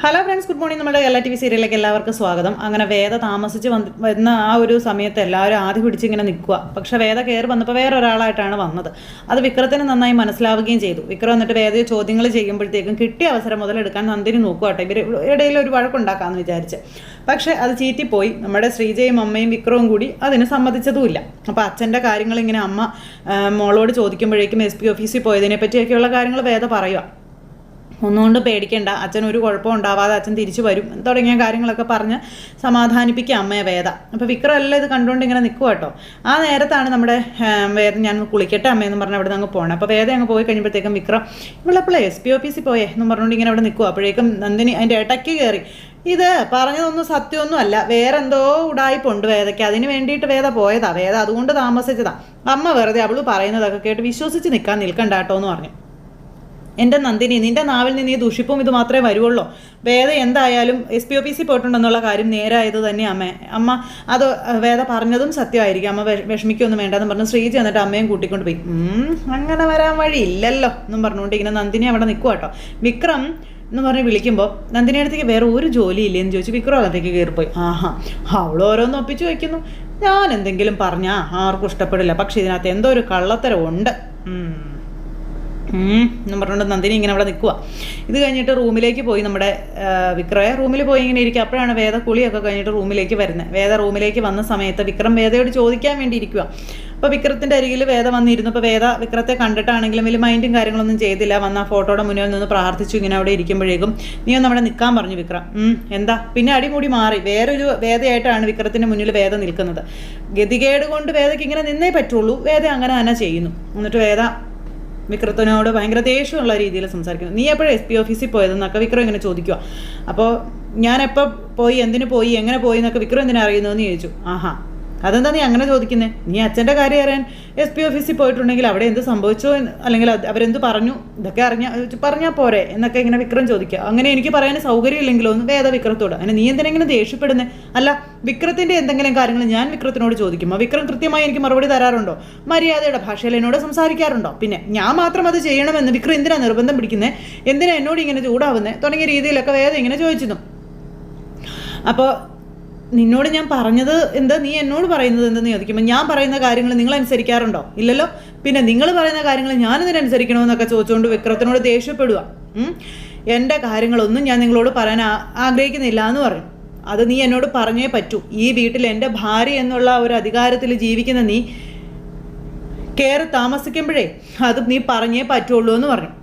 Hello friends, good morning. നമ്മുടെ Kerala TV സീരിയലിലേക്ക് എല്ലാവർക്കും സ്വാഗതം. അങ്ങനെ വേദ താമസിച്ച് വരുന്ന ആ ഒരു സമയത്ത് എല്ലാവരും ആദ്യം പിടിച്ചിങ്ങനെ നിൽക്കുക. പക്ഷേ വേദ കയറി വന്നപ്പോൾ വേറെ ഒരാളായിട്ടാണ് വന്നത്. അത് വിക്രത്തിന് നന്നായി മനസ്സിലാവുകയും ചെയ്തു. വിക്രം എന്നിട്ട് വേദയെ ചോദ്യങ്ങൾ ചെയ്യുമ്പോഴത്തേക്കും കിട്ടിയ അവസരം മുതലെടുക്കാൻ നന്ദിനി നോക്കുക ഇവർ ഇടയിൽ ഒരു വഴക്കുണ്ടാക്കാമെന്ന് വിചാരിച്ച്. പക്ഷേ അത് ചീറ്റിപ്പോയി. നമ്മുടെ ശ്രീജയും അമ്മയും വിക്രവും കൂടി അതിന് സമ്മതിച്ചതുമില്ല. അപ്പോൾ അച്ഛൻ്റെ കാര്യങ്ങൾ ഇങ്ങനെ അമ്മ മോളോട് ചോദിക്കുമ്പോഴേക്കും SP ഓഫീസിൽ പോയതിനെ പറ്റിയൊക്കെയുള്ള കാര്യങ്ങൾ വേദ പറയുക. ഒന്നുകൊണ്ട് പേടിക്കേണ്ട, അച്ഛൻ ഒരു കുഴപ്പം ഉണ്ടാവാതെ അച്ഛൻ തിരിച്ചു വരും തുടങ്ങിയ കാര്യങ്ങളൊക്കെ പറഞ്ഞ് സമാധാനിപ്പിക്കുക അമ്മയെ വേദ. അപ്പോൾ വിക്രം എല്ലാം ഇത് കണ്ടുകൊണ്ട് ഇങ്ങനെ നിൽക്കുക കേട്ടോ. ആ നേരത്താണ് നമ്മുടെ വേദ ഞാൻ കുളിക്കട്ടെ അമ്മയെന്ന് പറഞ്ഞ് അവിടെ നിന്ന് അങ്ങ് പോകണം. അപ്പോൾ വേദ അങ്ങ് പോയി കഴിയുമ്പോഴത്തേക്കും വിക്രം ഇവളെപ്പോഴേ SP ഓഫീസിൽ പോയേ എന്നും പറഞ്ഞുകൊണ്ട് ഇങ്ങനെ അവിടെ നിൽക്കുക. അപ്പോഴേക്കും നന്ദിനി അതിൻ്റെ ഇടയ്ക്ക് കയറി ഇത് പറഞ്ഞതൊന്നും സത്യമൊന്നും അല്ല, വേറെ എന്തോ ഉടായിപ്പുണ്ട് വേദയ്ക്ക്, അതിന് വേണ്ടിയിട്ട് വേദ പോയതാ, വേദ അതുകൊണ്ട് താമസിച്ചതാ. അമ്മ വെറുതെ അവൾ പറയുന്നതൊക്കെ കേട്ട് വിശ്വസിച്ച് നിൽക്കണ്ട കേട്ടോ എന്ന് പറഞ്ഞു. എൻ്റെ നന്ദിനി, നിൻ്റെ നാവിൽ നിന്ന് ഈ ദുഷിപ്പും ഇത് മാത്രമേ വരുവുള്ളൂ. വേദ എന്തായാലും SP ഓഫീസിൽ പോയിട്ടുണ്ടെന്നുള്ള കാര്യം നേരായത് തന്നെ അമ്മ അത് വേദ പറഞ്ഞതും സത്യമായിരിക്കും. അമ്മ വിഷമിക്കൊന്നും വേണ്ടെന്ന് പറഞ്ഞു ശ്രീജ എന്നിട്ട് അമ്മയും കൂട്ടിക്കൊണ്ട് പോയി. അങ്ങനെ വരാൻ വഴി ഇല്ലല്ലോ എന്നും പറഞ്ഞുകൊണ്ട് ഇങ്ങനെ നന്ദിനി അവിടെ നിൽക്കുക കേട്ടോ. വിക്രം എന്ന് പറഞ്ഞ് വിളിക്കുമ്പോൾ നന്ദിനി അടുത്തേക്ക് വേറെ ഒരു ജോലി ഇല്ലേന്ന് ചോദിച്ചു. വിക്രം അകത്തേക്ക് കയറിപ്പോയി. അവൾ ഓരോന്ന് ഒപ്പിച്ച് വയ്ക്കുന്നു. ഞാൻ എന്തെങ്കിലും പറഞ്ഞാൽ ആർക്കും ഇഷ്ടപ്പെടില്ല, പക്ഷെ ഇതിനകത്ത് എന്തോ ഒരു കള്ളത്തരം ഉണ്ട് എന്നും പറഞ്ഞുകൊണ്ട് നന്ദിനി ഇങ്ങനെ അവിടെ നിൽക്കുക. ഇത് കഴിഞ്ഞിട്ട് റൂമിലേക്ക് പോയി നമ്മുടെ വിക്രയെ റൂമിൽ പോയി ഇങ്ങനെ ഇരിക്കുക. അപ്പോഴാണ് വേദ കുളിയൊക്കെ കഴിഞ്ഞിട്ട് റൂമിലേക്ക് വരുന്നത്. വേദ റൂമിലേക്ക് വന്ന സമയത്ത് വിക്രം വേദയോട് ചോദിക്കാൻ വേണ്ടി ഇരിക്കുക. അപ്പോൾ വിക്രത്തിൻ്റെ അരികിൽ വേദ വന്നിരുന്നു. അപ്പോൾ വേദ വിക്രത്തെ കണ്ടിട്ടാണെങ്കിലും വലിയ മൈൻഡും കാര്യങ്ങളൊന്നും ചെയ്തില്ല. വന്ന ആ ഫോട്ടോയുടെ മുന്നിൽ നിന്ന് പ്രാർത്ഥിച്ചു ഇങ്ങനെ അവിടെ ഇരിക്കുമ്പോഴേക്കും നീ ഒന്ന് അവിടെ നിൽക്കാൻ പറഞ്ഞു വിക്രം. എന്താ പിന്നെ അടിമുടി മാറി വേറൊരു വേദയായിട്ടാണ് വിക്രത്തിൻ്റെ മുന്നിൽ വേദ നിൽക്കുന്നത്. ഗതികേട് കൊണ്ട് വേദയ്ക്ക് ഇങ്ങനെ നിന്നേ പറ്റുള്ളൂ. വേദ അങ്ങനെ തന്നെ ചെയ്യുന്നു. എന്നിട്ട് വേദ വിക്രത്തിനോട് ഭയങ്കര ദേഷ്യമുള്ള രീതിയിൽ സംസാരിക്കുന്നു. നീ എപ്പോഴും SP ഓഫീസിൽ പോയതെന്നൊക്കെ വിക്രം ഇങ്ങനെ ചോദിക്കുക. അപ്പോൾ ഞാൻ എപ്പോൾ പോയി, എന്തിനു പോയി, എങ്ങനെ പോയി എന്നൊക്കെ വിക്രം എന്തിനാ അറിയുന്നതെന്ന് ചോദിച്ചു. അതെന്താ നീ അങ്ങനെ ചോദിക്കുന്നത്? നീ അച്ഛൻ്റെ കാര്യം അറിയാൻ SP ഓഫീസിൽ പോയിട്ടുണ്ടെങ്കിൽ അവിടെ എന്ത് സംഭവിച്ചോ അല്ലെങ്കിൽ അവരെന്ത് പറഞ്ഞു ഇതൊക്കെ പറഞ്ഞാൽ പോരെ എന്നൊക്കെ ഇങ്ങനെ വിക്രം ചോദിക്കുക. അങ്ങനെ എനിക്ക് പറയാൻ സൗകര്യമില്ലെങ്കിലോ ഒന്ന് വേദ വിക്രത്തോട്. അങ്ങനെ നീ എന്തിനെങ്കിലും ദേഷ്യപ്പെടുന്നത്? അല്ല, വിക്രത്തിൻ്റെ എന്തെങ്കിലും കാര്യങ്ങൾ ഞാൻ വിക്രത്തിനോട് ചോദിക്കുമ്പോൾ വിക്രം കൃത്യമായി എനിക്ക് മറുപടി തരാറുണ്ടോ? മര്യാദയുടെ ഭാഷയിൽ എന്നോട് സംസാരിക്കാറുണ്ടോ? പിന്നെ ഞാൻ മാത്രം അത് ചെയ്യണമെന്ന് വിക്രം എന്തിനാ നിർബന്ധം പിടിക്കുന്നത്? എന്തിനാ എന്നോട് ഇങ്ങനെ ചൂടാവുന്നത് തുടങ്ങിയ രീതിയിലൊക്കെ വേദ ഇങ്ങനെ ചോദിച്ചിരുന്നു. അപ്പോൾ നിന്നോട് ഞാൻ പറഞ്ഞത് എന്താ, നീ എന്നോട് പറയുന്നത് എന്തെന്ന് ചോദിക്കുമ്പോൾ ഞാൻ പറയുന്ന കാര്യങ്ങൾ നിങ്ങൾ അനുസരിക്കാറുണ്ടോ? ഇല്ലല്ലോ. പിന്നെ നിങ്ങൾ പറയുന്ന കാര്യങ്ങൾ ഞാനിതിനനുസരിക്കണമെന്നൊക്കെ ചോദിച്ചുകൊണ്ട് വിക്രത്തിനോട് ദേഷ്യപ്പെടുക. എൻ്റെ കാര്യങ്ങളൊന്നും ഞാൻ നിങ്ങളോട് പറയാൻ ആഗ്രഹിക്കുന്നില്ല എന്ന് പറഞ്ഞു. അത് നീ എന്നോട് പറഞ്ഞേ പറ്റൂ. ഈ വീട്ടിൽ എൻ്റെ ഭാര്യ എന്നുള്ള ഒരു അധികാരത്തിൽ ജീവിക്കുന്ന നീ കയറി താമസിക്കുമ്പോഴേ അത് നീ പറഞ്ഞേ പറ്റുള്ളൂ എന്ന് പറഞ്ഞു.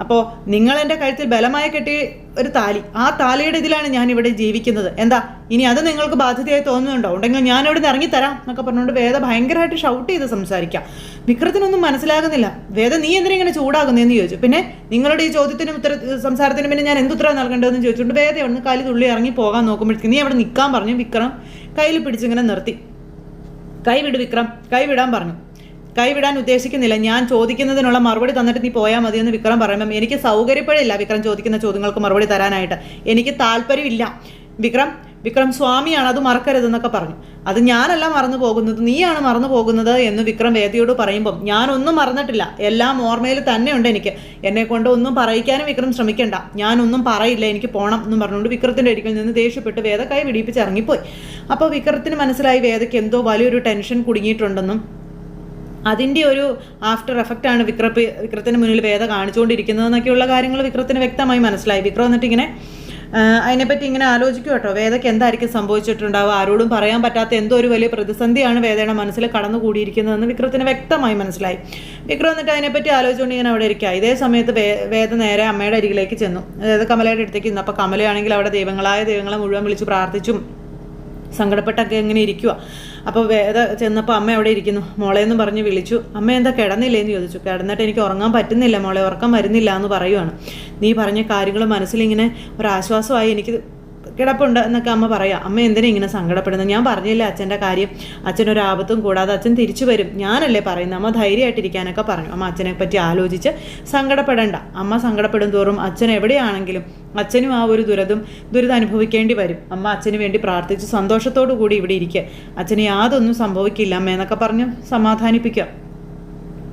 അപ്പോൾ നിങ്ങൾ എൻ്റെ കഴുത്തിൽ ബലമായി കെട്ടിയ ഒരു താലി, ആ താലിയുടെ ഇതിലാണ് ഞാനിവിടെ ജീവിക്കുന്നത്. എന്താ ഇനി അത് നിങ്ങൾക്ക് ബാധ്യതയായി തോന്നുന്നുണ്ടോ? ഉണ്ടെങ്കിൽ ഞാനിവിടെ നിന്ന് ഇറങ്ങിത്തരാം എന്നൊക്കെ പറഞ്ഞുകൊണ്ട് വേദ ഭയങ്കരമായിട്ട് ഷൗട്ട് ചെയ്ത് സംസാരിക്കാം. വിക്രത്തിനൊന്നും മനസ്സിലാകുന്നില്ല. വേദ നീ എന്തിനാ ഇങ്ങനെ ചൂടാകുന്നതെന്ന് ചോദിച്ചു. പിന്നെ നിങ്ങളുടെ ഈ ചോദ്യത്തിനും സംസാരത്തിനും പിന്നെ ഞാൻ എന്തുത്തരം നൽകേണ്ടതെന്ന് ചോദിച്ചുകൊണ്ട് വേദ ഒന്ന് കാലി തുള്ളി ഇറങ്ങി പോകാൻ നോക്കുമ്പോഴത്തേക്ക് നീ അവിടെ നിൽക്കാൻ പറഞ്ഞു. വിക്രം കയ്യിൽ പിടിച്ചിങ്ങനെ നിർത്തി. കൈവിട് വിക്രം, കൈവിടാൻ പറഞ്ഞു. കൈവിടാൻ ഉദ്ദേശിക്കുന്നില്ല, ഞാൻ ചോദിക്കുന്നതിനുള്ള മറുപടി തന്നിട്ട് നീ പോയാൽ മതിയെന്ന് വിക്രം പറയുമ്പം എനിക്ക് സൗകര്യപ്പെടില്ല വിക്രം ചോദിക്കുന്ന ചോദ്യങ്ങൾക്ക് മറുപടി തരാനായിട്ട്. എനിക്ക് താല്പര്യമില്ല. വിക്രം സ്വാമിയാണ്, അത് മറക്കരുതെന്നൊക്കെ പറഞ്ഞു. അത് ഞാനല്ല മറന്നു പോകുന്നത്, നീയാണ് മറന്നു പോകുന്നത് എന്ന് വിക്രം വേദിയോട് പറയുമ്പം ഞാനൊന്നും മറന്നിട്ടില്ല, എല്ലാം ഓർമ്മയിൽ തന്നെയുണ്ട് എനിക്ക്. എന്നെ കൊണ്ട് ഒന്നും പറയിക്കാനും വിക്രം ശ്രമിക്കണ്ട, ഞാനൊന്നും പറയില്ല, എനിക്ക് പോകണം എന്നും പറഞ്ഞുകൊണ്ട് വിക്രത്തിൻ്റെ അരികിൽ നിന്ന് ദേഷ്യപ്പെട്ട് വേദ കൈ പിടിപ്പിച്ച് ഇറങ്ങിപ്പോയി. അപ്പോൾ വിക്രത്തിന് മനസ്സിലായി വേദയ്ക്ക് എന്തോ വലിയൊരു ടെൻഷൻ കുടുങ്ങിയിട്ടുണ്ടെന്നും അതിൻ്റെ ഒരു ആഫ്റ്റർ എഫക്റ്റാണ് വിക്രത്തിന് മുന്നിൽ വേദ കാണിച്ചുകൊണ്ടിരിക്കുന്നതെന്നൊക്കെയുള്ള കാര്യങ്ങൾ വിക്രത്തിന് വ്യക്തമായി മനസ്സിലായി. വിക്രം എന്നിട്ട് ഇങ്ങനെ അതിനെപ്പറ്റി ഇങ്ങനെ ആലോചിക്കും കേട്ടോ. വേദയ്ക്ക് എന്തായിരിക്കും സംഭവിച്ചിട്ടുണ്ടാവുക? ആരോടും പറയാൻ പറ്റാത്ത എന്തോ ഒരു വലിയ പ്രതിസന്ധിയാണ് വേദയുടെ മനസ്സിൽ കടന്നുകൂടിയിരിക്കുന്നതെന്ന് വിക്രത്തിന് വ്യക്തമായി മനസ്സിലായി. വിക്രം എന്നിട്ട് അതിനെപ്പറ്റി ആലോചിച്ചുകൊണ്ട് ഇങ്ങനെ അവിടെ ഇരിക്കുക. ഇതേ സമയത്ത് വേദ നേരെ അമ്മയുടെ അരികിലേക്ക് ചെന്നു. അതായത് കമലയുടെ അടുത്തേക്ക് ഇന്ന്. അപ്പോൾ കമലയാണെങ്കിൽ അവിടെ ദൈവങ്ങളെ മുഴുവൻ വിളിച്ച് പ്രാർത്ഥിച്ചും സങ്കടപ്പെട്ടൊക്കെ ഇങ്ങനെ ഇരിക്കുക. അപ്പോൾ വേദ ചെന്നപ്പോൾ അമ്മ അവിടെ ഇരിക്കുന്നു. മോളെന്ന് പറഞ്ഞ് വിളിച്ചു. അമ്മ എന്താ കിടന്നില്ലേന്ന് ചോദിച്ചു. കിടന്നിട്ട് എനിക്ക് ഉറങ്ങാൻ പറ്റുന്നില്ല മോളെ, ഉറക്കം വരുന്നില്ല എന്ന് പറയുവാണ്. നീ പറഞ്ഞ കാര്യങ്ങൾ മനസ്സിലിങ്ങനെ ഒരാശ്വാസമായി എനിക്ക് കിടപ്പുണ്ട് എന്നൊക്കെ അമ്മ പറയാം. അമ്മ എന്തിനാ ഇങ്ങനെ സങ്കടപ്പെടുന്നത്? ഞാൻ പറഞ്ഞില്ലേ അച്ഛൻ്റെ കാര്യം, അച്ഛനൊരാപത്തും കൂടാതെ അച്ഛൻ തിരിച്ചു വരും, ഞാനല്ലേ പറയുന്നത്. അമ്മ ധൈര്യമായിട്ടിരിക്കാനൊക്കെ പറഞ്ഞു. അമ്മ അച്ഛനെ പറ്റി ആലോചിച്ച് സങ്കടപ്പെടേണ്ട. അമ്മ സങ്കടപ്പെടും തോറും അച്ഛൻ എവിടെയാണെങ്കിലും അച്ഛനും ആ ഒരു ദുരിതം അനുഭവിക്കേണ്ടി വരും. അമ്മ അച്ഛന് വേണ്ടി പ്രാർത്ഥിച്ച് സന്തോഷത്തോടു കൂടി ഇവിടെ ഇരിക്കുക. അച്ഛന് യാതൊന്നും സംഭവിക്കില്ല അമ്മ എന്നൊക്കെ പറഞ്ഞ് സമാധാനിപ്പിക്കുക.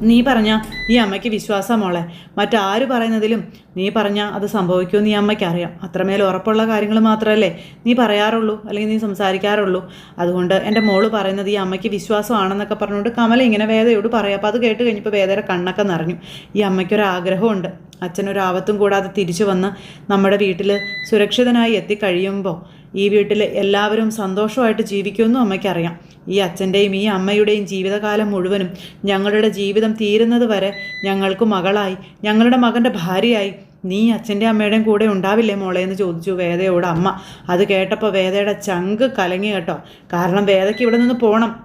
നീ പറഞ്ഞ ഈ അമ്മയ്ക്ക് വിശ്വാസം മോളെ, മറ്റാര് പറയുന്നതിലും നീ പറഞ്ഞാൽ അത് സംഭവിക്കുമെന്ന് ഈ അമ്മയ്ക്ക് അറിയാം. അത്രമേൽ ഉറപ്പുള്ള കാര്യങ്ങൾ മാത്രമല്ലേ നീ പറയാറുള്ളൂ, അല്ലെങ്കിൽ നീ സംസാരിക്കാറുള്ളൂ. അതുകൊണ്ട് എൻ്റെ മോള് പറയുന്നത് ഈ അമ്മയ്ക്ക് വിശ്വാസമാണെന്നൊക്കെ പറഞ്ഞുകൊണ്ട് കമല ഇങ്ങനെ വേദയോട് പറയാം. അപ്പോൾ അത് കേട്ട് കഴിഞ്ഞപ്പോൾ വേദയുടെ കണ്ണൊക്കെ നിറഞ്ഞു. ഈ അമ്മയ്ക്കൊരാഗ്രഹമുണ്ട്, അച്ഛനൊരാപത്തും കൂടാതെ തിരിച്ചു വന്ന് നമ്മുടെ വീട്ടിൽ സുരക്ഷിതനായി എത്തിക്കഴിയുമ്പോൾ ഈ വീട്ടിൽ എല്ലാവരും സന്തോഷമായിട്ട് ജീവിക്കുമെന്നും അമ്മയ്ക്കറിയാം. ഈ അച്ഛൻ്റെയും ഈ അമ്മയുടെയും ജീവിതകാലം മുഴുവനും ഞങ്ങളുടെ ജീവിതം തീരുന്നത് വരെ ഞങ്ങൾക്ക് മകളായി, ഞങ്ങളുടെ മകൻ്റെ ഭാര്യയായി നീ അച്ഛൻ്റെ അമ്മയുടെയും കൂടെ ഉണ്ടാവില്ലേ മോളെ എന്ന് ചോദിച്ചു വേദയോട് അമ്മ. അത് കേട്ടപ്പോൾ വേദയുടെ ചങ്ക് കലങ്ങി കേട്ടോ. കാരണം വേദയ്ക്ക് ഇവിടെ നിന്ന്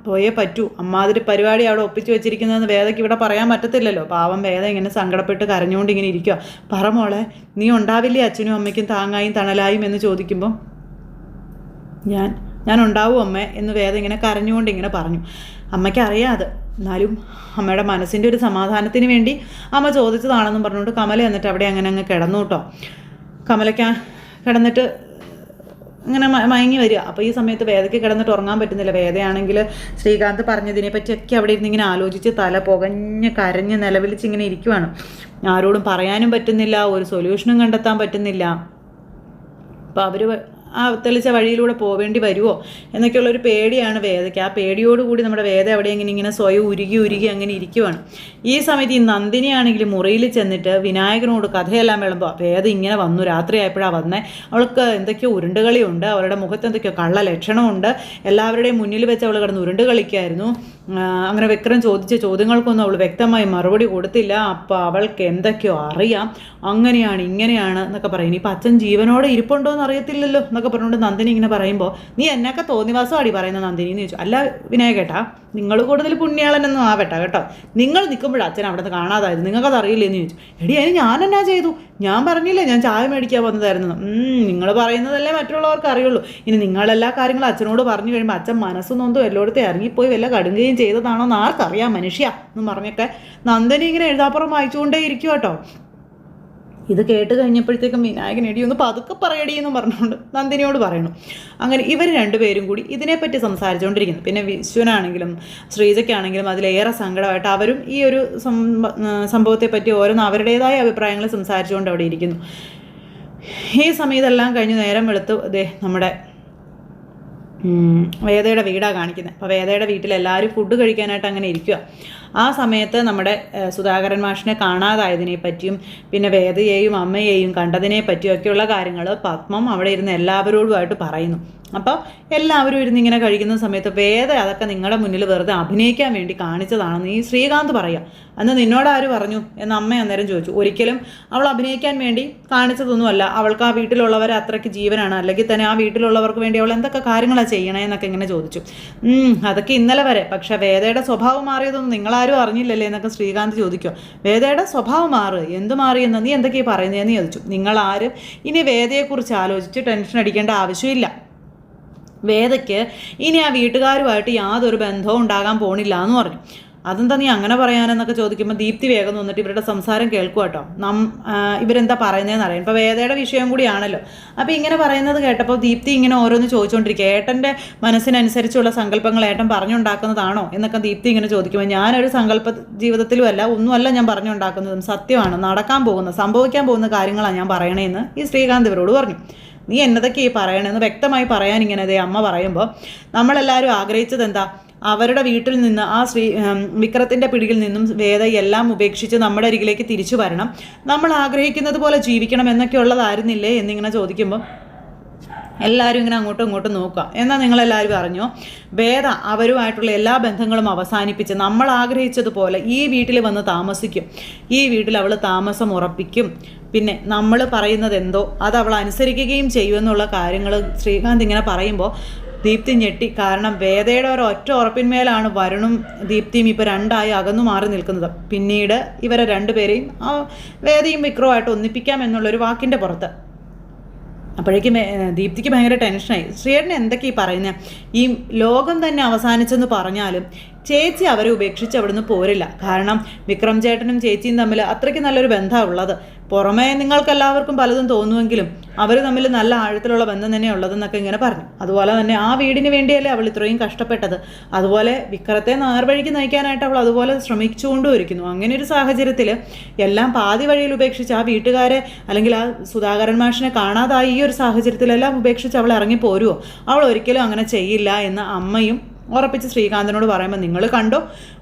പോയേ പറ്റൂ. അമ്മാതിരി പരിപാടി അവിടെ ഒപ്പിച്ച് വെച്ചിരിക്കുന്നതെന്ന് വേദയ്ക്ക് ഇവിടെ പറയാൻ പറ്റത്തില്ലല്ലോ. പാവം വേദ ഇങ്ങനെ സങ്കടപ്പെട്ട് കരഞ്ഞുകൊണ്ട് ഇങ്ങനെ ഇരിക്കുക. പറ മോളെ, നീ ഉണ്ടാവില്ലേ അച്ഛനും അമ്മയ്ക്കും താങ്ങായും തണലായും എന്ന് ചോദിക്കുമ്പോൾ ഞാൻ ഉണ്ടാവും അമ്മേ എന്ന് വേദ ഇങ്ങനെ കരഞ്ഞുകൊണ്ട് ഇങ്ങനെ പറഞ്ഞു. അമ്മയ്ക്ക് അറിയാതെ, എന്നാലും അമ്മയുടെ മനസ്സിൻ്റെ ഒരു സമാധാനത്തിന് വേണ്ടി അമ്മ ചോദിച്ചതാണെന്നും പറഞ്ഞുകൊണ്ട് കമല എന്നിട്ട് അവിടെ അങ്ങനെ അങ്ങ് കിടന്നു കേട്ടോ. കമലയ്ക്ക് കിടന്നിട്ട് ഇങ്ങനെ മയങ്ങി വരിക. അപ്പോൾ ഈ സമയത്ത് വേദയ്ക്ക് കിടന്നിട്ട് ഉറങ്ങാൻ പറ്റുന്നില്ല. വേദയാണെങ്കിൽ ശ്രീകാന്ത് പറഞ്ഞതിനെ പറ്റിയൊക്കെ അവിടെ ഇരുന്ന് ഇങ്ങനെ ആലോചിച്ച് തല പുകഞ്ഞ് കരഞ്ഞ് നിലവിളിച്ച് ഇങ്ങനെ ഇരിക്കുവാണ്. ആരോടും പറയാനും പറ്റുന്നില്ല, ഒരു സൊല്യൂഷനും കണ്ടെത്താൻ പറ്റുന്നില്ല. അപ്പോൾ അവർ ആ തെളിച്ച വഴിയിലൂടെ പോവേണ്ടി വരുമോ എന്നൊക്കെയുള്ളൊരു പേടിയാണ് വേദയ്ക്ക്. ആ പേടിയോടുകൂടി നമ്മുടെ വേദ അവിടെ ഇങ്ങനെ സ്വയം ഉരുകി അങ്ങനെ ഇരിക്കുവാണ്. ഈ സമയത്ത് ഈ നന്ദിനിയാണെങ്കിൽ മുറിയിൽ ചെന്നിട്ട് വിനായകനോട് കഥയെല്ലാം വിളമ്പോൾ വേദ ഇങ്ങനെ വന്നു. രാത്രിയായപ്പോഴാണ് വന്നേ. അവൾക്ക് എന്തൊക്കെയോ ഉരുണ്ടുകളിയുണ്ട്, അവളുടെ മുഖത്ത് എന്തൊക്കെയോ കള്ള ലക്ഷണമുണ്ട്. എല്ലാവരുടെയും മുന്നിൽ വെച്ച് അവൾ കിടന്ന് ഉരുണ്ട് കളിക്കായിരുന്നു. അങ്ങനെ വിക്രം ചോദിച്ച ചോദ്യങ്ങൾക്കൊന്നും അവൾ വ്യക്തമായി മറുപടി കൊടുത്തില്ല. അപ്പോൾ അവൾക്ക് എന്തൊക്കെയോ അറിയാം, അങ്ങനെയാണ് ഇങ്ങനെയാണ് എന്നൊക്കെ പറയും. ഇനിയിപ്പോൾ അച്ഛൻ ജീവനോടെ ഇരിപ്പുണ്ടോ എന്ന് അറിയത്തില്ലല്ലോ എന്നൊക്കെ പറഞ്ഞുകൊണ്ട് നന്ദിനി ഇങ്ങനെ പറയുമ്പോൾ നീ എന്നൊക്കെ തോന്നിവാസം അടി പറയുന്ന നന്ദിനി എന്ന് ചോദിച്ചു. അല്ല വിനായകേട്ടാ, നിങ്ങൾ കൂടുതൽ പുണ്യാളനൊന്നും ആവട്ടെ കേട്ടോ, നിങ്ങൾ നിൽക്കുമ്പോഴാണ് അച്ഛൻ അവിടെ നിന്ന് കാണാതായത്, നിങ്ങൾക്കത് അറിയില്ലേ എന്ന് ചോദിച്ചു. എടി അതിന് ഞാൻ എന്നാ ചെയ്തു, ഞാൻ പറഞ്ഞില്ലേ ഞാൻ ചായ മേടിക്കാൻ വന്നതായിരുന്നു. നിങ്ങൾ പറയുന്നതല്ലേ മറ്റുള്ളവർക്ക് അറിയുള്ളൂ. ഇനി നിങ്ങളെല്ലാ കാര്യങ്ങളും അച്ഛനോട് പറഞ്ഞു കഴിയുമ്പോൾ അച്ഛൻ മനസ്സ് നൊന്തും എല്ലായിടത്തും ഇറങ്ങിപ്പോയി വല്ല കടുങ്ങുകയും ചെയ്തതാണോ എന്ന് ആർക്കറിയാം മനുഷ്യ എന്നും പറഞ്ഞൊക്കെ നന്ദിനി ഇങ്ങനെ എഴുതാപ്പുറം വായിച്ചുകൊണ്ടേ ഇരിക്കും കേട്ടോ. ഇത് കേട്ട് കഴിഞ്ഞപ്പോഴത്തേക്കും വിനായകൻ എടി ഒന്ന് പതുക്കെ പറയടി എന്ന് പറഞ്ഞുകൊണ്ട് നന്ദിനിയോട് പറയണം. അങ്ങനെ ഇവർ രണ്ടുപേരും കൂടി ഇതിനെപ്പറ്റി സംസാരിച്ചുകൊണ്ടിരിക്കുന്നു. പിന്നെ വിശ്വനാണെങ്കിലും ശ്രീജയ്ക്കാണെങ്കിലും അതിലേറെ സങ്കടമായിട്ട് അവരും ഈ ഒരു സംഭവത്തെപ്പറ്റി ഓരോന്ന് അവരുടേതായ അഭിപ്രായങ്ങൾ സംസാരിച്ചുകൊണ്ട് അവിടെ ഇരിക്കുന്നു. ഈ സമയത്തെല്ലാം കഴിഞ്ഞ് നേരം വെളുത്ത് നമ്മുടെ വേദയുടെ വീടാണ് കാണിക്കുന്നത്. അപ്പോൾ വേദയുടെ വീട്ടിൽ എല്ലാവരും ഫുഡ് കഴിക്കാനായിട്ട് അങ്ങനെ ഇരിക്കുക. ആ സമയത്ത് നമ്മുടെ സുധാകരൻ മാഷിനെ കാണാതായതിനെ പറ്റിയും പിന്നെ വേദയെയും അമ്മയെയും കണ്ടതിനെ പറ്റിയൊക്കെയുള്ള കാര്യങ്ങൾ പത്മം അവിടെ ഇരുന്ന് എല്ലാവരോടുമായിട്ട് പറയുന്നു. അപ്പോൾ എല്ലാവരും ഇരുന്ന് ഇങ്ങനെ കഴിക്കുന്ന സമയത്ത് വേദ അതൊക്കെ നിങ്ങളുടെ മുന്നിൽ വെറുതെ അഭിനയിക്കാൻ വേണ്ടി കാണിച്ചതാണെന്ന് ഈ ശ്രീകാന്ത് പറയുക. അന്ന് നിന്നോട് ആര് പറഞ്ഞു എന്ന് അമ്മ അന്നേരം ചോദിച്ചു. ഒരിക്കലും അവൾ അഭിനയിക്കാൻ വേണ്ടി കാണിച്ചതൊന്നുമല്ല. അവൾക്ക് ആ വീട്ടിലുള്ളവരെ അത്രയ്ക്ക് ജീവനാണ്, അല്ലെങ്കിൽ തന്നെ ആ വീട്ടിലുള്ളവർക്ക് വേണ്ടി അവൾ എന്തൊക്കെ കാര്യങ്ങളാണ് ചെയ്യണേ എന്നൊക്കെ ഇങ്ങനെ ചോദിച്ചു. അതൊക്കെ ഇന്നലെ വരെ, പക്ഷേ വേദയുടെ സ്വഭാവം മാറിയതൊന്നും നിങ്ങളാരും അറിഞ്ഞില്ലല്ലേ എന്നൊക്കെ ശ്രീകാന്ത് ചോദിക്കുക. വേദയുടെ സ്വഭാവം മാറുക, എന്ത് മാറിയെന്ന് നീ എന്തൊക്കെയാണ് പറയുന്നതെന്ന് ചോദിച്ചു. നിങ്ങളാരും ഇനി വേദയെക്കുറിച്ച് ആലോചിച്ച് ടെൻഷൻ അടിക്കേണ്ട ആവശ്യമില്ല. വേദയ്ക്ക് ഇനി ആ വീട്ടുകാരുമായിട്ട് യാതൊരു ബന്ധവും ഉണ്ടാകാൻ പോണില്ല എന്ന് പറഞ്ഞു. അതെന്താ നീ അങ്ങനെ പറയാനെന്നൊക്കെ ചോദിക്കുമ്പോൾ ദീപ്തി വേഗം വന്നിട്ട് ഇവരുടെ സംസാരം കേൾക്കുക കേട്ടോ. ഇവരെന്താ പറയുന്നതെന്ന് അറിയാം. ഇപ്പോൾ വേദയുടെ വിഷയം കൂടിയാണല്ലോ. അപ്പോൾ ഇങ്ങനെ പറയുന്നത് കേട്ടപ്പോൾ ദീപ്തി ഇങ്ങനെ ഓരോന്ന് ചോദിച്ചുകൊണ്ടിരിക്കുക. ഏട്ടൻ്റെ മനസ്സിനനുസരിച്ചുള്ള സങ്കല്പങ്ങൾ ഏട്ടൻ പറഞ്ഞുണ്ടാക്കുന്നതാണോ എന്നൊക്കെ ദീപ്തി ഇങ്ങനെ ചോദിക്കുമ്പോൾ ഞാനൊരു സങ്കല്പ ജീവിതത്തിലുമല്ല ഒന്നുമല്ല ഞാൻ പറഞ്ഞുണ്ടാക്കുന്നതും സത്യമാണ്, നടക്കാൻ പോകുന്ന സംഭവിക്കാൻ പോകുന്ന കാര്യങ്ങളാണ് ഞാൻ പറയണേന്ന് ഈ ശ്രീകാന്ത് ഇവരോട് പറഞ്ഞു. നീ എന്നതൊക്കെ ഈ പറയണമെന്ന് വ്യക്തമായി പറയാൻ ഇങ്ങനെ അമ്മ പറയുമ്പോൾ നമ്മളെല്ലാവരും ആഗ്രഹിച്ചത് എന്താ, അവരുടെ വീട്ടിൽ നിന്ന് ആ വിക്രത്തിൻ്റെ പിടിയിൽ നിന്നും വേദ എല്ലാം ഉപേക്ഷിച്ച് നമ്മുടെ അരികിലേക്ക് തിരിച്ചു വരണം, നമ്മൾ ആഗ്രഹിക്കുന്നത് പോലെ ജീവിക്കണം എന്നൊക്കെ ഉള്ളതായിരുന്നില്ലേ എന്നിങ്ങനെ ചോദിക്കുമ്പോൾ എല്ലാവരും ഇങ്ങനെ അങ്ങോട്ടും ഇങ്ങോട്ടും നോക്കുക. എന്നാൽ നിങ്ങളെല്ലാവരും അറിഞ്ഞോ, വേദ അവരുമായിട്ടുള്ള എല്ലാ ബന്ധങ്ങളും അവസാനിപ്പിച്ച് നമ്മൾ ആഗ്രഹിച്ചതുപോലെ ഈ വീട്ടിൽ വന്ന് താമസിക്കും. ഈ വീട്ടിൽ അവൾ താമസം ഉറപ്പിക്കും. പിന്നെ നമ്മൾ പറയുന്നത് എന്തോ അത് അവൾ അനുസരിക്കുകയും ചെയ്യുമെന്നുള്ള കാര്യങ്ങൾ ശ്രീകാന്ത് ഇങ്ങനെ പറയുമ്പോൾ ദീപ്തി ഞെട്ടി. കാരണം വേദയുടെ ഒരു ഒറ്റ ഉറപ്പിന്മേലാണ് വരുണും ദീപ്തിയും ഇപ്പോൾ രണ്ടായി അകന്നു മാറി നിൽക്കുന്നത്. പിന്നീട് ഇവരെ രണ്ടുപേരെയും വേദയും വിക്രവുമായിട്ട് ഒന്നിപ്പിക്കാം എന്നുള്ളൊരു വാക്കിൻ്റെ പുറത്ത്. അപ്പോഴേക്കും ദീപ്തിക്ക് ഭയങ്കര ടെൻഷനായി. ശ്രീയേട്ടൻ എന്തൊക്കെ ഈ പറയുന്നത്, ഈ ലോകം തന്നെ അവസാനിച്ചെന്ന് പറഞ്ഞാലും ചേച്ചി അവരെ ഉപേക്ഷിച്ച് അവിടുന്ന് പോരില്ല. കാരണം വിക്രം ചേട്ടനും ചേച്ചിയും തമ്മിൽ അത്രയ്ക്ക് നല്ലൊരു ബന്ധമാണ് ഉള്ളത്. പുറമേ നിങ്ങൾക്കെല്ലാവർക്കും പലതും തോന്നുമെങ്കിലും അവർ തമ്മിൽ നല്ല ആഴത്തിലുള്ള ബന്ധം തന്നെ ഉള്ളതെന്നൊക്കെ ഇങ്ങനെ പറഞ്ഞു. അതുപോലെ തന്നെ ആ വീടിന് വേണ്ടിയല്ലേ അവൾ ഇത്രയും കഷ്ടപ്പെട്ടത്. അതുപോലെ വിക്രത്തെ നേർവഴിക്ക് നയിക്കാനായിട്ട് അവൾ അതുപോലെ ശ്രമിച്ചുകൊണ്ടും ഇരിക്കുന്നു. അങ്ങനെ ഒരു സാഹചര്യത്തിൽ എല്ലാം പാതി വഴിയിൽ ഉപേക്ഷിച്ച് ആ വീട്ടുകാരെ അല്ലെങ്കിൽ ആ സുധാകരൻ മാഷിനെ കാണാതായി ഈ ഒരു സാഹചര്യത്തിലെല്ലാം ഉപേക്ഷിച്ച് അവൾ ഇറങ്ങി പോരുമോ? അവൾ ഒരിക്കലും അങ്ങനെ ചെയ്യില്ല എന്ന് അമ്മയും ഉറപ്പിച്ച് ശ്രീകാന്തിനോട് പറയുമ്പോൾ, നിങ്ങൾ കണ്ടോ,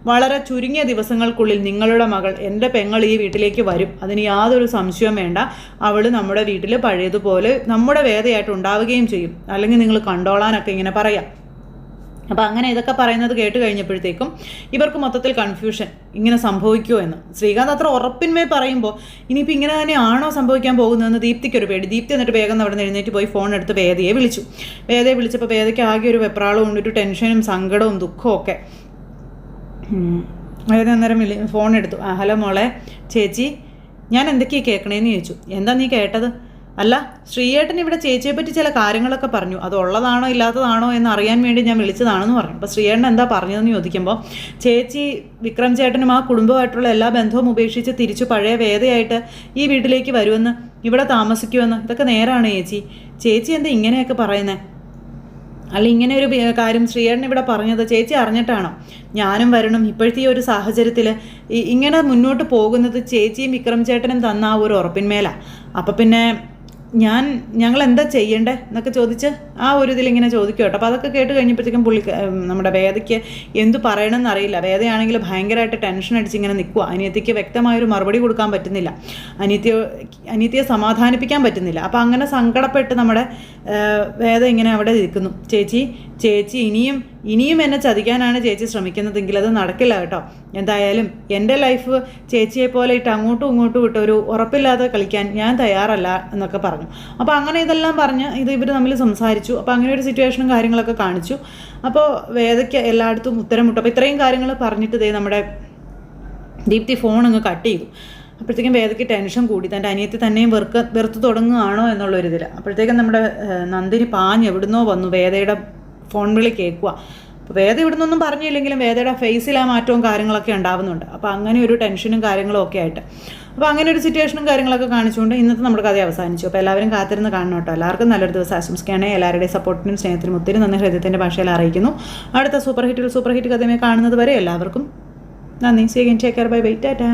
വളരെ ചുരുങ്ങിയ ദിവസങ്ങൾക്കുള്ളിൽ നിങ്ങളുടെ മകൾ, എൻ്റെ പെങ്ങൾ ഈ വീട്ടിലേക്ക് വരും, അതിന് യാതൊരു സംശയവും വേണ്ട. അവൾ നമ്മുടെ വീട്ടിൽ പഴയതുപോലെ നമ്മുടെ വേദയായിട്ട് ഉണ്ടാവുകയും ചെയ്യും, അല്ലെങ്കിൽ നിങ്ങൾ കണ്ടോളാനൊക്കെ ഇങ്ങനെ പറയാം. അപ്പോൾ അങ്ങനെ ഇതൊക്കെ പറയുന്നത് കേട്ട് കഴിഞ്ഞപ്പോഴത്തേക്കും ഇവർക്ക് മൊത്തത്തിൽ കൺഫ്യൂഷൻ, ഇങ്ങനെ സംഭവിക്കുമോ എന്ന്. ശ്രീകാന്ത് അത്ര ഉറപ്പിന്മേൽ പറയുമ്പോൾ ഇനിയിപ്പോൾ ഇങ്ങനെ തന്നെയാണോ സംഭവിക്കാൻ പോകുന്നതെന്ന് ദീപ്തിക്കൊരു പേടി. ദീപ്തി എന്നിട്ട് വേഗം അവിടെ നിന്ന് എഴുന്നേറ്റ് പോയി ഫോൺ എടുത്ത് വേദയെ വിളിച്ചു. വേദയെ വിളിച്ചപ്പോൾ വേദയ്ക്ക് ആകെ ഒരു വെപ്രാളവും ഉണ്ട്, ഒരു ടെൻഷനും സങ്കടവും ദുഃഖവും ഒക്കെ. വേദ അന്നേരം ഫോൺ എടുത്തു. ഹലോ മോളെ, ചേച്ചി ഞാൻ എന്തൊക്കെയാണ് കേൾക്കണേന്ന് ചോദിച്ചു. എന്താ നീ കേട്ടത്? അല്ല, ശ്രീയേട്ടൻ ഇവിടെ ചേച്ചിയെ പറ്റി ചില കാര്യങ്ങളൊക്കെ പറഞ്ഞു, അത് ഉള്ളതാണോ ഇല്ലാത്തതാണോ എന്ന് അറിയാൻ വേണ്ടി ഞാൻ വിളിച്ചതാണെന്ന് പറഞ്ഞു. അപ്പോൾ ശ്രീയേട്ടൻ എന്താ പറഞ്ഞതെന്ന് ചോദിക്കുമ്പോൾ, ചേച്ചി വിക്രം ചേട്ടനും ആ കുടുംബമായിട്ടുള്ള എല്ലാ ബന്ധവും ഉപേക്ഷിച്ച് തിരിച്ചു പഴയ വേദയായിട്ട് ഈ വീട്ടിലേക്ക് വരുമെന്ന്, ഇവിടെ താമസിക്കുമെന്ന്. ഇതൊക്കെ നേരാണ് ചേച്ചി. ചേച്ചി എന്താ ഇങ്ങനെയൊക്കെ പറയുന്നത്? അല്ല, ഇങ്ങനെ ഒരു കാര്യം ശ്രീയേട്ടൻ ഇവിടെ പറഞ്ഞത് ചേച്ചി അറിഞ്ഞിട്ടാണോ? ഞാനും വരണം ഇപ്പോഴത്തെ ഈ ഒരു സാഹചര്യത്തിൽ ഇങ്ങനെ മുന്നോട്ട് പോകുന്നത് ചേച്ചിയും വിക്രം ചേട്ടനും തന്ന ആ ഒരു ഉറപ്പിന്മേലാണ്. അപ്പം പിന്നെ ഞങ്ങൾ എന്താ ചെയ്യണ്ടേ എന്നൊക്കെ ചോദിച്ച് ആ ഒരു ഇതിലിങ്ങനെ ചോദിക്കും കേട്ടോ. അപ്പോൾ അതൊക്കെ കേട്ട് കഴിഞ്ഞപ്പോഴത്തേക്കും നമ്മുടെ വേദയ്ക്ക് എന്തു പറയണമെന്ന് അറിയില്ല. വേദയാണെങ്കിൽ ഭയങ്കരമായിട്ട് ടെൻഷൻ അടിച്ച് ഇങ്ങനെ നിൽക്കുക. അനിയത്തിക്ക് വ്യക്തമായൊരു മറുപടി കൊടുക്കാൻ പറ്റുന്നില്ല, അനിയത്തിയെ സമാധാനിപ്പിക്കാൻ പറ്റുന്നില്ല. അപ്പോൾ അങ്ങനെ സങ്കടപ്പെട്ട് നമ്മുടെ വേദ ഇങ്ങനെ അവിടെ ഇരിക്കുന്നു. ചേച്ചി ഇനിയും എന്നെ ചതിക്കാനാണ് ചേച്ചി ശ്രമിക്കുന്നതെങ്കിൽ അത് നടക്കില്ല കേട്ടോ. എന്തായാലും എൻ്റെ ലൈഫ് ചേച്ചിയെ പോലെ ഇട്ട് അങ്ങോട്ടും ഇങ്ങോട്ടും ഇട്ട് ഒരു ഉറപ്പില്ലാതെ കളിക്കാൻ ഞാൻ തയ്യാറല്ല എന്നൊക്കെ പറഞ്ഞു. അപ്പോൾ അങ്ങനെ ഇതെല്ലാം പറഞ്ഞ് ഇവർ തമ്മിൽ സംസാരിച്ചു. അപ്പോൾ അങ്ങനെ ഒരു സിറ്റുവേഷനും കാര്യങ്ങളൊക്കെ കാണിച്ചു. അപ്പോൾ വേദയ്ക്ക് എല്ലായിടത്തും ഉത്തരം മുട്ടും. അപ്പോൾ ഇത്രയും കാര്യങ്ങൾ പറഞ്ഞിട്ട് നമ്മുടെ ദീപ്തി ഫോൺ അങ്ങ് കട്ട് ചെയ്തു. അപ്പോഴത്തേക്കും വേദയ്ക്ക് ടെൻഷൻ കൂടി, തൻ്റെ അനിയത്തി തന്നെയും വെറുത്ത് തുടങ്ങുകയാണോ എന്നുള്ളൊരിതിൽ. അപ്പോഴത്തേക്കും നമ്മുടെ നന്ദിനി പാഞ്ഞ് എവിടുന്നോ വന്നു വേദയുടെ ഫോൺ വിളി കേൾക്കുക. അപ്പോൾ വേദ ഇവിടുന്നൊന്നും പറഞ്ഞില്ലെങ്കിലും വേദയുടെ ഫേസിൽ ആ മാറ്റവും കാര്യങ്ങളൊക്കെ ഉണ്ടാവുന്നുണ്ട്. അപ്പോൾ അങ്ങനെ ഒരു ടെൻഷനും കാര്യങ്ങളും ഒക്കെ ആയിട്ട് അപ്പോൾ അങ്ങനെ ഒരു സിറ്റുവേഷനും കാര്യങ്ങളൊക്കെ കാണിച്ചുകൊണ്ട് ഇന്നത്തെ നമ്മുടെ കഥ അവസാനിച്ചു. അപ്പോൾ എല്ലാവരും കാത്തിരുന്ന് കാണണം കേട്ടോ. എല്ലാവർക്കും നല്ലൊരു ദിവസം ആശംസിക്കുകയാണ്. എല്ലാവരുടെയും സപ്പോർട്ടിനും സ്നേഹത്തിനും ഒത്തിരി നന്ദി ഹൃദയത്തിൻ്റെ ഭാഷയിൽ അറിയിക്കുന്നു. അടുത്ത സൂപ്പർ ഹിറ്റ് കഥയുമായി കാണുന്നത് വരെ എല്ലാവർക്കും നന്ദി. See again, take care, bye bye, Tata.